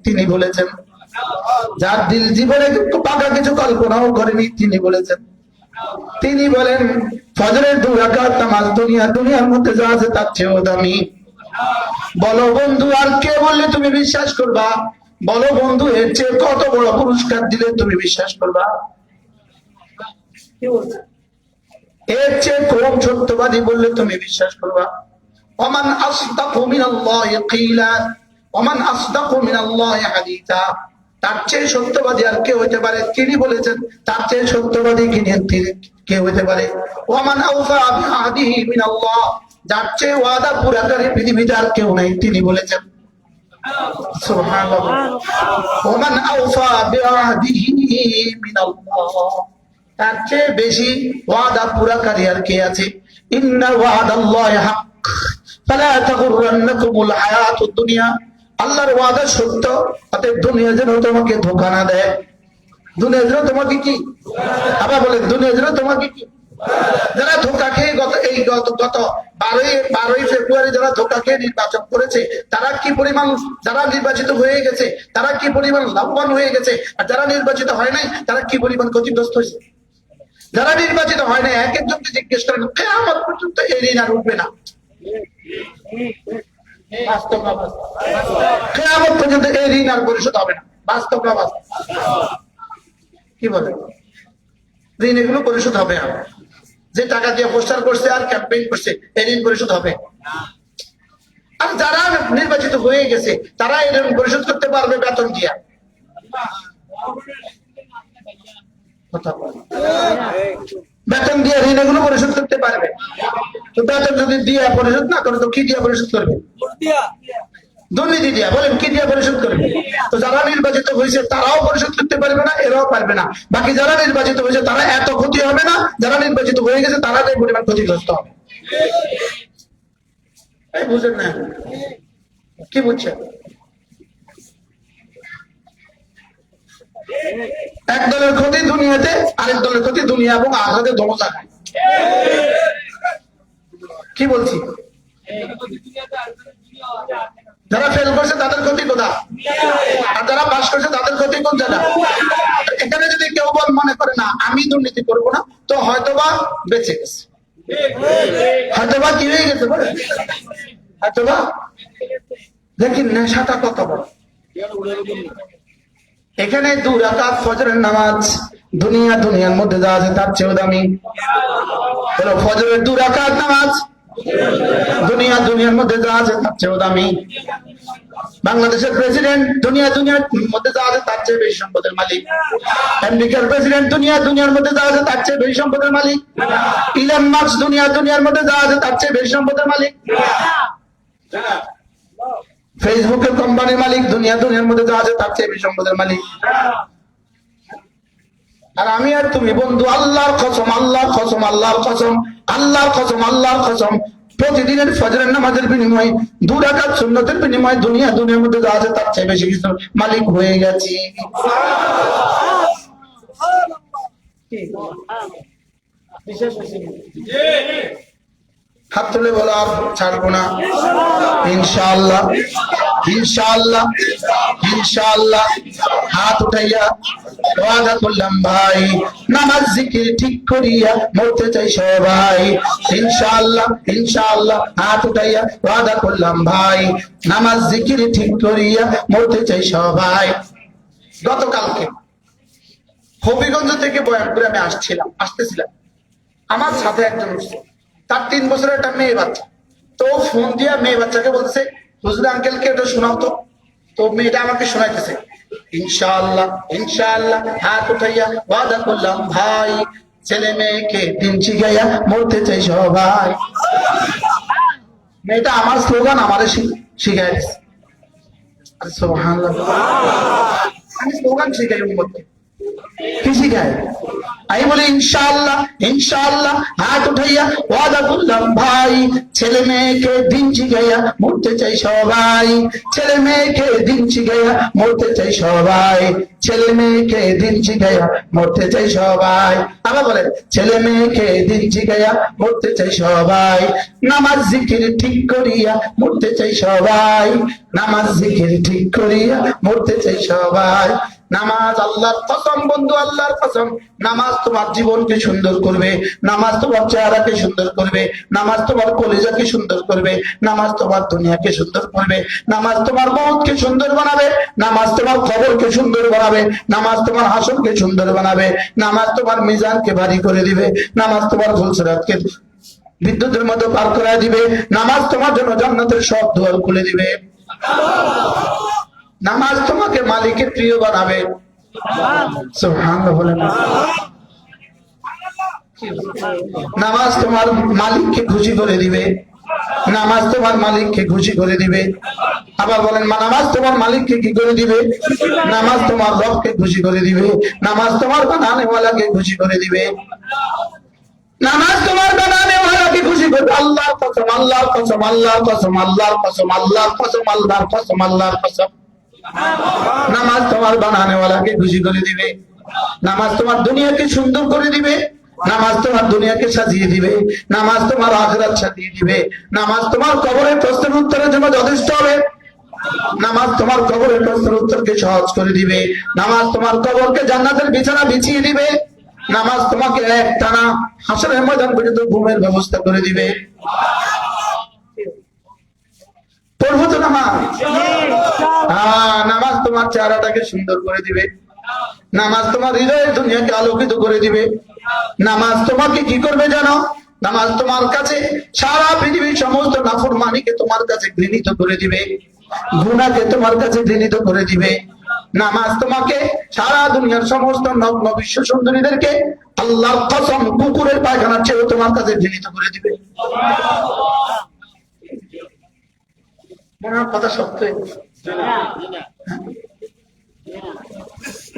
তিনি বলেছেন। যার দিল জীবনে পাকা কিছু কল্পনাও করেনি তিনি বলেছেন। তিনি বলেন ফজরের 2 রাকাত নামাজ দুনিয়ার মধ্যে যা আছে তার চেয়েও দামি। বলো বন্ধু আর কে বললে তুমি বিশ্বাস করবা? বলো বন্ধু এর চেয়ে কত বড় পুরস্কার দিলে তুমি বিশ্বাস করবা? এর চেয়ে কম সত্যবাদী বললে তুমি বিশ্বাস করবা? ওমান আসদাকু মিনাল্লাহি কিলা ওমান আসদাকু মিনাল্লাহি হাদিসা। তার চেয়ে সত্যবাদী আর কে হইতে পারে? তিনি বলেছেন তার চেয়ে সত্যবাদী কে হইতে পারে? ওমান আওফা বিআহদিহি মিনাল্লাহ। যার চেয়ে ওয়াদা পুরাকারী পৃথিবীতে আর কেউ নাই তিনি বলেছেন। সুবহানাল্লাহ। ওমান আওফা বিআহদিহি মিনাল্লাহ। তার চেয়ে বেশি ওয়াদা পুরাকারী আর কে আছে? ইন্না ওয়াদাল্লাহি হক ফালা তাগুররান্নাকুমুল হায়াতুদ দুনিয়া। আল্লাহর ওয়াদা সত্য, অতএব দুনিয়া যেন তোমাকে ধোঁকা না দেয়। দুনিয়া যেন তোমাকে কি আবার বলেন, দুনিয়া যেন তোমাকে কি। যারা ধোঁকা খেয়ে গত 12ই ফেব্রুয়ারি যারা ধোঁকা খেয়ে নির্বাচন করেছে তারা কি পরিমাণ, যারা নির্বাচিত হয়ে গেছে তারা কি পরিমাণ লাভবান হয়ে গেছে, আর যারা নির্বাচিত হয় নাই তারা কি পরিমাণ ক্ষতিগ্রস্ত হয়েছে। যারা নির্বাচিত হয় নাই এক একজনকে জিজ্ঞেস করেন কিয়ামত পর্যন্ত এই ঋণ আর উঠবে না। কিয়ামত পর্যন্ত এই ঋণ আর পরিশোধ হবে না। বাস্তব না বাস্তব? কি বলে ঋণ এগুলো পরিশোধ হবে না। যে টাকা দিয়ে পোস্টার করছে আর ক্যাম্পেইন করছে এই ঋণ পরিশোধ হবে। আর যারা নির্বাচিত হয়ে গেছে তারা এই ঋণ পরিশোধ করতে পারবে বেতন দিয়া। বেতন দিয়ে ঋণ এগুলো পরিশোধ করতে পারবে। তো বেতন যদি দিয়ে পরিশোধ না করে তো কি দিয়ে পরিশোধ করবে? দুর্নীতি দিয়া। বলেন কি দিয়ে পরিশোধ করবে? তো যারা নির্বাচিত হয়েছে তারাও পরিশোধ করতে পারবে না, এরাও পারবে না। বাকি যারা নির্বাচিত হয়েছে তারা এত ক্ষতি হবে না, যারা নির্বাচিত হয়ে গেছে তারা এই পরিমাণ ক্ষতিগ্রস্ত হবে। বুঝেন না? কি বুঝছেন? এক দলের ক্ষতি দুনিয়াতে, আরেক দলের ক্ষতি দুনিয়া এবং আখিরাতে দোনো জায়গায়। কি বলছি? যারা ফেল করছে তাদের ক্ষতি কোথা, আর যারা পাস করছে তাদের ক্ষতি কোন জায়গা? এখানে যদি কেউ মনে করে না আমি দুর্নীতি করবো না, তো হয়তোবা বেঁচে গেছে, হয়তোবা কি হয়ে গেছে, হয়তোবা দেখি নেশাটা কত বড়। এখানে 2 রাকাত ফজরের নামাজ দুনিয়ার মধ্যে যা আছে তার চেয়েও দামি। হলো ফজরের 2 রাকাত নামাজ দুনিয়ার মধ্যে যা আছে তার চেয়েও দামি। বাংলাদেশের প্রেসিডেন্ট দুনিয়ার মধ্যে যা আছে তার চেয়ে বেশি সম্পদের মালিক। আমেরিকার প্রেসিডেন্ট দুনিয়ার মধ্যে যা আছে তার চেয়ে বেশি সম্পদের মালিক। ইলন মাস্ক দুনিয়ার মধ্যে যা আছে তার চেয়ে বেশি সম্পদের মালিক। ফেসবুকের কোম্পানির মালিক দুনিয়ার মধ্যে যা আছে তার চেয়ে বেশি সম্পদের মালিক। আর আমি আর তুমি বন্ধু আল্লাহর কসম, আল্লাহর কসম, আল্লাহর কসম, আল্লাহর কসম, আল্লাহর কসম, প্রতিদিনের ফজরের নামাজের বিনিময়ে 2 রাকাত সুন্নতের বিনিময়ে দুনিয়ার মধ্যে যা আছে তার চেয়ে বেশি কিছু মালিক হয়ে গেছি। হাত তুলে বলো আর ছাড়বো না ইনশাআল্লাহ, ইনশাআল্লাহ, ইনশাআল্লাহ। হাত উঠাইয়া ওয়াদা করলাম ভাই নামাজ জিকির ঠিক করিয়া মরতে চাই সবাই। ইনশাআল্লাহ, ইনশাআল্লাহ। হাত উঠাইয়া ওয়াদা করলাম ভাই নামাজ জিকির ঠিক করিয়া মরতে চাই সবাই। গতকালকে হবিগঞ্জ থেকে বয়ানপুরে আমি আসতেছিলাম, আমার সাথে একজন উঠছে, তার 3 বছরের একটা মেয়ে বাচ্চা। তো ফোন দিয়া মেয়ে বাচ্চাকে বলছে হুজুর আঙ্কেলকে এটা শোনাও তো। তো মেয়েটা আমাকে শোনাইতেছে ইনশাআল্লাহ, ইনশাআল্লাহ। হাত উঠাইয়া ওয়াদা করলাম ভাই ছেলে মেয়েকে দিন শিখাইয়া মরতে চাই সবাই। মেয়েটা আমার স্লোগান আমারে শিখাই দিচ্ছে। সুবহানাল্লাহ। আমি স্লোগান শিখাই উম্মতকে। কি শিখায়? আমি বলি ইনশাআল্লাহ ইনশাআল্লাহ, হাত উঠাইয়া ওয়াদা করলাম ভাই, ছেলে মেয়েকে দিন শিখাইয়া মরতে চাই সবাই, ছেলে মেয়েকে দিন শিখাইয়া মরতে চাই সবাই, ছেলে মেয়েকে দিন শিখাইয়া মরতে চাই সবাই। আবার বলে ছেলে মেয়েকে দিন শিখাইয়া মরতে চাই সবাই, নামাজ জিকির ঠিক করিয়া মরতে চাই সবাই, নামাজ জিকির ঠিক করিয়া মরতে চাই সবাই। নামাজ আল্লাহর কসম বন্ধু, আল্লাহর কসম, নামাজ তোমার জীবনকে সুন্দর করবে, নামাজ তোমার চেহারাকে সুন্দর করবে, নামাজ তোমার কলিজাকে সুন্দর করবে, নামাজ তোমার দুনিয়াকে সুন্দর করবে, নামাজ তোমার মৌতকে সুন্দর বানাবে, নামাজ তোমার কবরকে সুন্দর বানাবে, নামাজ তোমার হাসরকে সুন্দর বানাবে, নামাজ তোমার মিজানকে ভারী করে দিবে, নামাজ তোমার ফুলসিরাতকে বিদ্যুতের মতো পার করে দিবে, নামাজ তোমার জন্য জান্নাতের সব দুয়ার খুলে দিবে, নামাজ তোমাকে মালিকের প্রিয় বানাবে। সুবহানাল্লাহ বলেন। নামাজ তোমার মালিককে খুশি করে দিবে, নামাজ তোমার মালিককে খুশি করে দিবে। আবার বলেন নামাজ তোমার মালিককে কি করে দিবে? নামাজ তোমার রবকে খুশি করে দিবে, নামাজ তোমার বানানেওয়ালাকে খুশি করে দিবে, নামাজ তোমার বানানেওয়ালাকে খুশি করবে। আল্লাহর কসম, আল্লাহর কসম, আল্লাহর কসম, আল্লাহর কসম, আল্লাহর কসম, আল্লাহর কসম, আল্লাহর কসম, নামাজ তোমার বানানেওয়ালাকে খুশি করে দিবে, নামাজ তোমার দুনিয়াকে সুন্দর করে দিবে, নামাজ তোমার দুনিয়াকে সাজিয়ে দিবে, নামাজ তোমার আখিরাত সাজিয়ে দিবে, নামাজ তোমার কবরের প্রশ্নের উত্তরের জন্য যথেষ্ট হবে, নামাজ তোমার কবরের প্রশ্নের উত্তরকে সহজ করে দিবে, নামাজ তোমার কবরকে জান্নাতের বিছানা বিছিয়ে দিবে, নামাজ তোমাকে একটানা হাসরের ময়দান পর্যন্ত ঘুমের ব্যবস্থা করে দিবে। পড়বো তো নামাজ? নামাজ তোমার চেহারাটাকে সুন্দর করে দিবে, নামাজ তোমার হৃদয়ের দুনিয়াকে আলোকিত করে দিবে, নামাজ তোমাকে কি করবে জানো? নামাজ তোমার কাছে সারা পৃথিবীর সমস্ত নাফরমানিকে তোমার কাছে ঘৃণিত করে দিবে, গুনাহকে তোমার কাছে ঘৃণিত করে দিবে, নামাজ তোমাকে সারা দুনিয়ার সমস্ত নগ্ন বিশ্ব সুন্দরীদেরকে আল্লাহর কসম কুকুরের পায়খানার চেয়েও তোমার কাছে ঘৃণিত করে দিবে। কথা সত্য।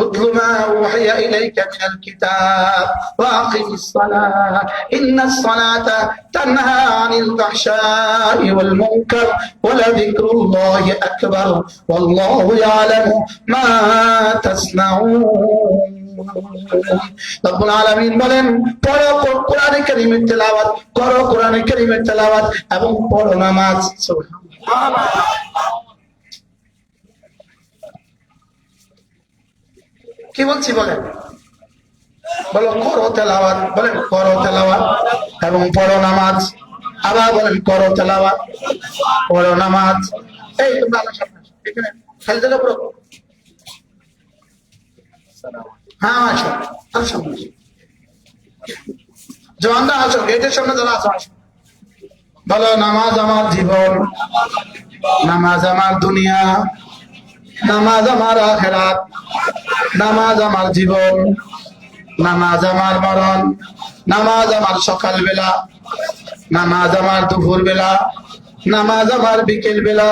اتل ما أوحي إليك من الكتاب وأقم الصلاة إن الصلاة تنهى عن الفحشاء والمنكر ولذكر الله أكبر والله يعلم ما تصنعون। রব্বুল আলামিন বলেন পড়ো কোরআনে কারীমের তেলাওয়াত করো, কোরআনে কারীমের তেলাওয়াত এবং পড়ো নামাজ। সুবহানাল্লাহ। কি বলছি বলেন? বলো করো তেলাওয়াত, বলেন করো তেলাওয়াত এবং পড়ো নামাজ। আবার বলেন করো তেলাওয়াত পড়ো নামাজ। এই তোমরা আল্লাহর সামনে এখানে খেল থেকে পড়ো। হ্যাঁ আসো, আর সামনে আসো, জওয়ানরা আসো, গেটের সামনে যারা আসো আসো। বলো নামাজ আমার জীবন, নামাজ আমার দুনিয়া, নামাজ আমার আখিরাত, নামাজ আমার জীবন, নামাজ আমার মরণ, নামাজ আমার সকাল বেলা, নামাজ আমার দুপুর বেলা, নামাজ আমার বিকেল বেলা,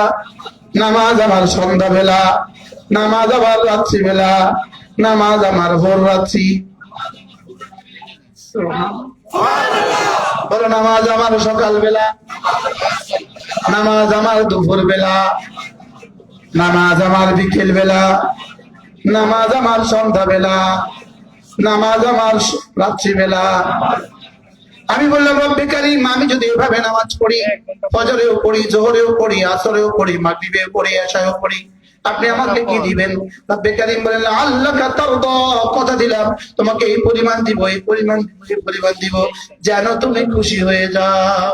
নামাজ আমার সন্ধ্যা বেলা, নামাজ আমার রাত্রি বেলা, নামাজ আমার ভোর রাত্রি। বলো নামাজ আমার সকাল বেলা, নামাজ আমার দুপুর বেলা, নামাজ আমার বিকেল বেলা, নামাজ আমার সন্ধ্যা বেলা, নামাজ আমার রাত্রি বেলা। আমি বললাম রব্বে কারীম, আমি যদি এভাবে নামাজ পড়ি, ফজরেও পড়ি, যোহরেও পড়ি, আসরেও পড়ি, মাগরিবেও পড়ি, এশায়ও পড়ি, আপনি আমাকে কি দিবেন? রব্বে কারীম বলেন আল্লাকা তারদা, কথা দিলাম তোমাকে এই পরিমাণ দিব, এই পরিমাণ দিব, এই পরিমাণ দিব যেন তুমি খুশি হয়ে যাও।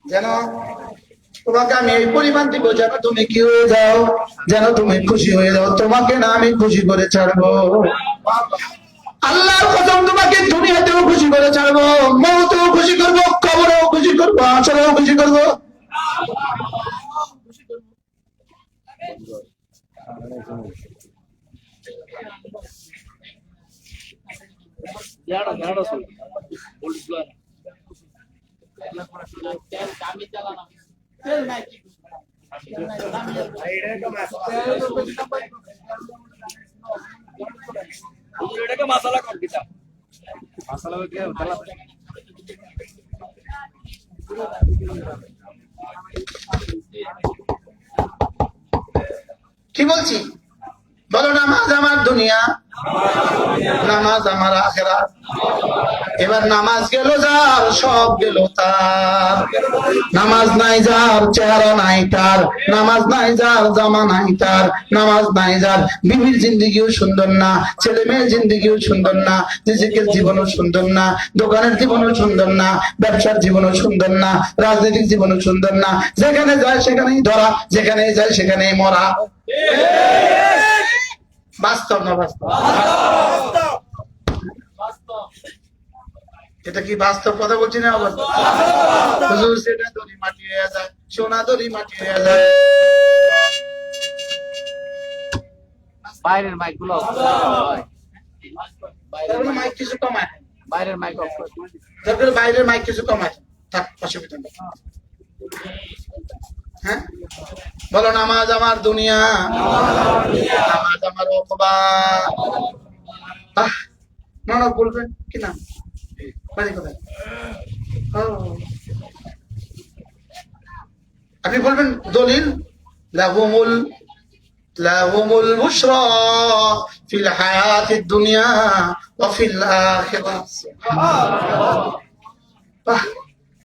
যেন তোমাকে আমি এই পরিমাণ দিব যেন তুমি কি হয়ে যাও, যেন তুমি খুশি হয়ে যাও। তোমাকে না আমি খুশি করে ছাড়বো, আল্লাহর কসম তোমাকে দুনিয়াতেও খুশি করে ছাড়বো, মওতেও খুশি করবো, কবরেও খুশি করবো, আসরেও খুশি করবো। কি বলছি বলো? নামাজ আমার দুনিয়া, নামাজ আমার আখিরাত। এবার নামাজ গেল যার, সব গেল তার। নামাজ নাই যার, চেহারা নাই তার। নামাজ নাই যার, জামা নাই তার। নামাজ নাই যার, বিবির জিন্দিগিও সুন্দর না, ছেলে মেয়ের জিন্দিগিও সুন্দর না, নিজেকে জীবনও সুন্দর না, দোকানের জীবনও সুন্দর না, ব্যবসার জীবনও সুন্দর না, রাজনৈতিক জীবনও সুন্দর না। যেখানে যায় সেখানেই ধরা, যেখানে যায় সেখানেই মরা। বাস্তব না বাস্তব? এটা কি বাস্তব কথা বলছি না? হুজুর সেটা দড়ি মাটি হয়ে যায়, সোনা দড়ি মাটি হয়ে যায়। বাইরের মাইক গুলো মাইক কিছু কমায়, বাইরের মাইক অফ করে তারপরে বাইরের মাইক কিছু কমায় থাক, অসুবিধা নেই। হ্যাঁ বলো, নামাজ আমার দুনিয়া, নামাজ আমার ওকবা। না বলবেন কি নাম, বাড়ি কোথায়? আপনি বলবেন দলিল, লাহুমুল বুশরা ফিল হায়াতিদ দুনিয়া ওয়া ফিল আখিরাহ।